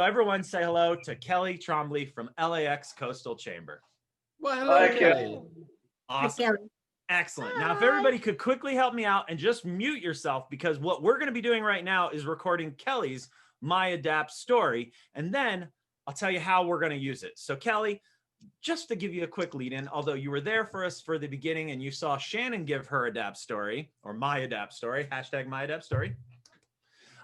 So everyone say hello to Kelli Trombley from LAX Coastal Chamber. Well, hello, Kelli. Awesome. Hi, Kelli. Excellent. Hi. Now, if everybody could quickly help me out and just mute yourself, because what we're going to be doing right now is recording Kelli's My Adapt story, and then I'll tell you how we're going to use it. So Kelli, just to give you a quick lead in, although you were there for us for the beginning and you saw Shannon give her Adapt story, or My Adapt story, hashtag My Adapt story.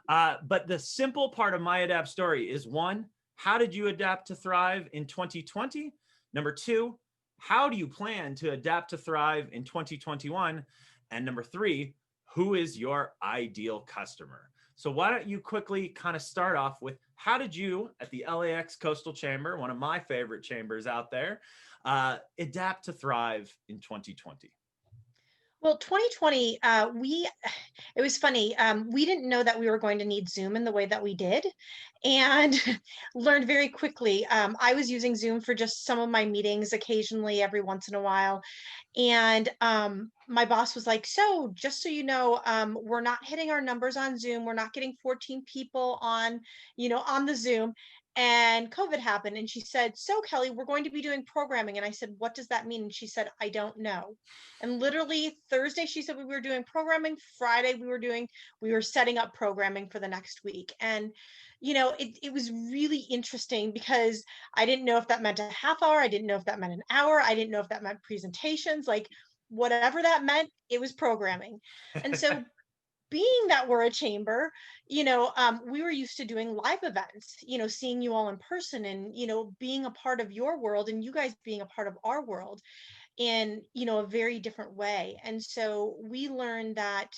But the simple part of My Adapt story is, one, how did you adapt to thrive in 2020? Number two, how do you plan to adapt to thrive in 2021? And number three, who is your ideal customer? So why don't you quickly kind of start off with, how did you at the LAX Coastal Chamber, one of my favorite chambers out there, adapt to thrive in 2020? Well, 2020, it was funny. We didn't know that we were going to need Zoom in the way that we did, and learned very quickly. I was using Zoom for just some of my meetings occasionally, every once in a while. And my boss was like, so just so you know, we're not hitting our numbers on Zoom. We're not getting 14 people on, on the Zoom. And COVID happened. And she said, so Kelli, we're going to be doing programming. And I said, what does that mean? And she said, I don't know. And literally Thursday, she said we were doing programming. Friday, we were setting up programming for the next week. And, it was really interesting because I didn't know if that meant a half hour. I didn't know if that meant an hour. I didn't know if that meant presentations, like whatever that meant, it was programming. And so being that we're a chamber, we were used to doing live events, seeing you all in person and, being a part of your world and you guys being a part of our world in a very different way. And so we learned that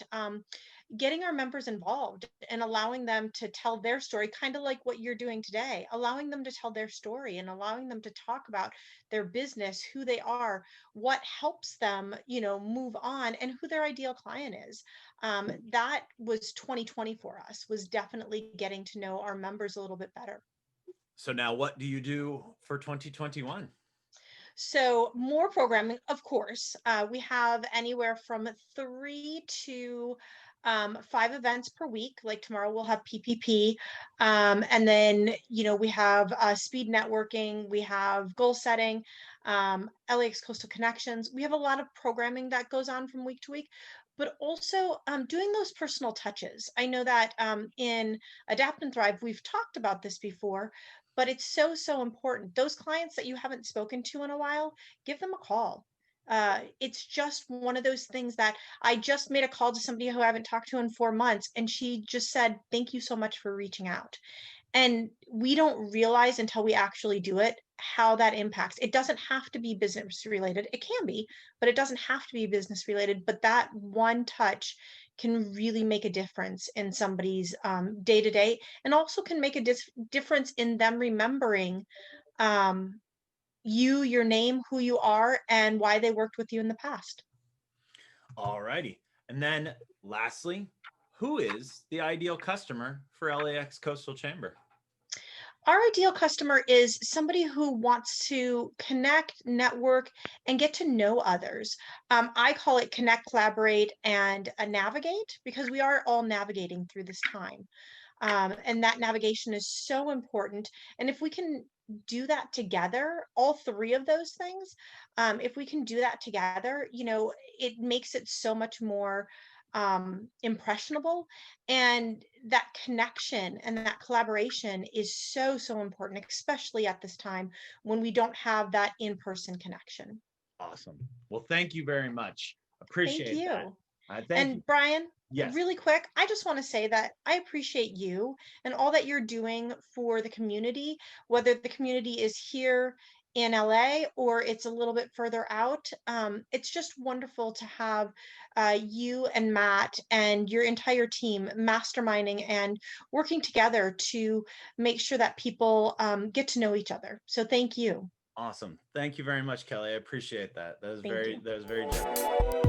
getting our members involved and allowing them to tell their story, kind of like what you're doing today, allowing them to tell their story and allowing them to talk about their business, who they are, what helps them move on, and who their ideal client is. That was 2020 for us, was definitely getting to know our members a little bit better. So now what do you do for 2021? So more programming, of course. We have anywhere from 3 to 5 events per week. Like tomorrow we'll have PPP. And then, we have speed networking, we have goal setting, LAX Coastal Connections. We have a lot of programming that goes on from week to week, but also doing those personal touches. I know that in Adapt and Thrive, we've talked about this before, but it's so, so important. Those clients that you haven't spoken to in a while, give them a call. It's just one of those things that I just made a call to somebody who I haven't talked to in 4 months, and she just said, thank you so much for reaching out. And we don't realize until we actually do it how that impacts. It doesn't have to be business related. It can be, but it doesn't have to be business related. But that one touch can really make a difference in somebody's day to day, and also can make a difference in them remembering you, your name, who you are, and why they worked with you in the past. All righty. And then lastly, who is the ideal customer for LAX Coastal Chamber? Our ideal customer is somebody who wants to connect, network, and get to know others. I call it connect, collaborate, and navigate, because we are all navigating through this time. And that navigation is so important. And if we can do that together, all three of those things, if we can do that together, it makes it so much more impressionable. And that connection and that collaboration is so, so important, especially at this time when we don't have that in-person connection. Awesome. Well, thank you very much. Appreciate Thank you. Thank and you. Brian, Yes. really quick, I just want to say that I appreciate you and all that you're doing for the community, whether the community is here in LA or it's a little bit further out. It's just wonderful to have you and Matt and your entire team masterminding and working together to make sure that people get to know each other. So thank you. Awesome. Thank you very much, Kelli. I appreciate that. That was Thank very you. generous.